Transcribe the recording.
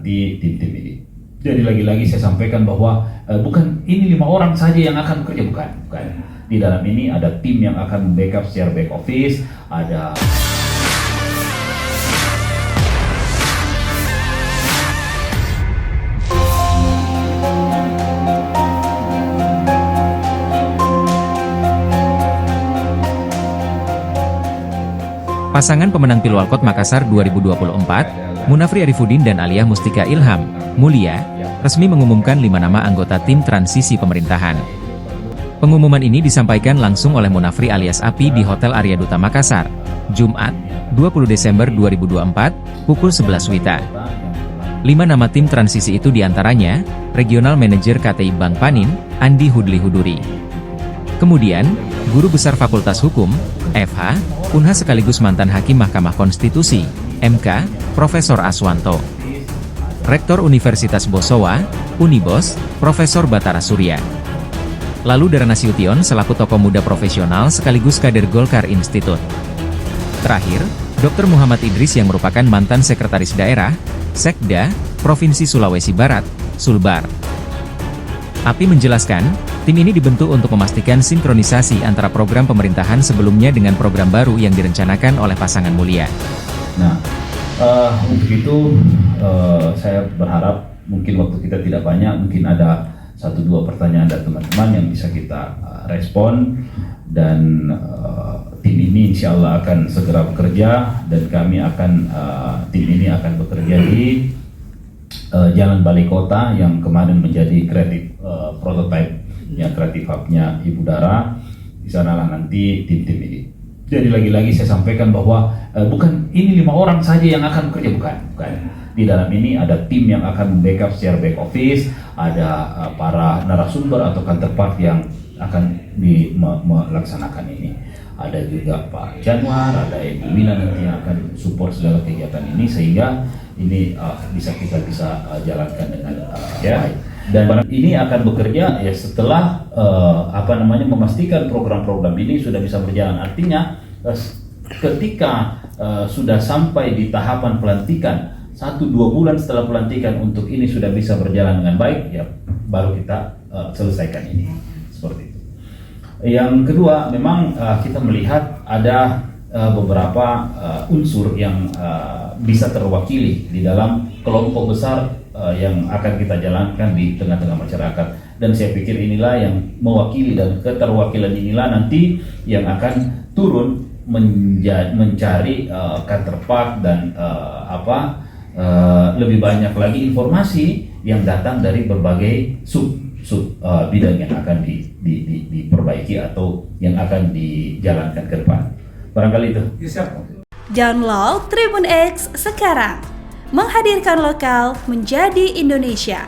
di tim-tim ini. Jadi lagi-lagi saya sampaikan bahwa bukan ini 5 orang saja yang akan bekerja, bukan. Di dalam ini ada tim yang akan backup secara back office, ada Pasangan pemenang Pilwalkot Makassar 2024, Munafri Arifudin dan Aliyah Mustika Ilham Mulia, resmi mengumumkan 5 nama anggota tim transisi pemerintahan. Pengumuman ini disampaikan langsung oleh Munafri alias Api di Hotel Arya Duta Makassar, Jumat, 20 Desember 2024, pukul 11 WITA. 5 nama tim transisi itu diantaranya, Regional Manager KTI Bank Panin, Andi Hudli Huduri. Kemudian, Guru Besar Fakultas Hukum, FH, Unhas sekaligus mantan Hakim Mahkamah Konstitusi, MK, Profesor Aswanto. Rektor Universitas Bosowa, Unibos, Profesor Batara Surya. Lalu Dara Nasution selaku tokoh muda profesional sekaligus kader Golkar Institute. Terakhir, Dr. Muhammad Idris yang merupakan mantan Sekretaris Daerah, Sekda, Provinsi Sulawesi Barat, Sulbar. Api menjelaskan, tim ini dibentuk untuk memastikan sinkronisasi antara program pemerintahan sebelumnya dengan program baru yang direncanakan oleh pasangan mulia. Nah, untuk itu saya berharap mungkin waktu kita tidak banyak, mungkin ada 1-2 pertanyaan dari teman-teman yang bisa kita respon, dan tim ini insya Allah akan segera bekerja, dan kami akan tim ini akan bekerja di Jalan Balai Kota yang kemarin menjadi kreatif prototype yang kreatif hubnya Ibu Dara. Di sanalah nanti tim-tim ini. Jadi lagi-lagi saya sampaikan bahwa bukan ini 5 orang saja yang akan bekerja, bukan. Di dalam ini ada tim yang akan backup secara back office, ada para narasumber atau counterpart yang akan melaksanakan ini. Ada juga Pak Januar, ada Ibu Wina nanti yang akan support segala kegiatan ini, sehingga ini bisa jalankan dengan baik. Dan ini akan bekerja ya setelah memastikan program-program ini sudah bisa berjalan. Artinya ketika sudah sampai di tahapan pelantikan, 1-2 bulan setelah pelantikan untuk ini sudah bisa berjalan dengan baik, ya baru kita selesaikan ini, seperti itu. Yang kedua, memang kita melihat ada beberapa unsur yang bisa terwakili di dalam kelompok besar yang akan kita jalankan di tengah-tengah masyarakat, dan saya pikir inilah yang mewakili, dan keterwakilan inilah nanti yang akan turun mencari counterpart dan lebih banyak lagi informasi yang datang dari berbagai sub bidang yang akan diperbaiki atau yang akan dijalankan ke depan. Barangkali itu. Download Tribun X sekarang, menghadirkan lokal menjadi Indonesia.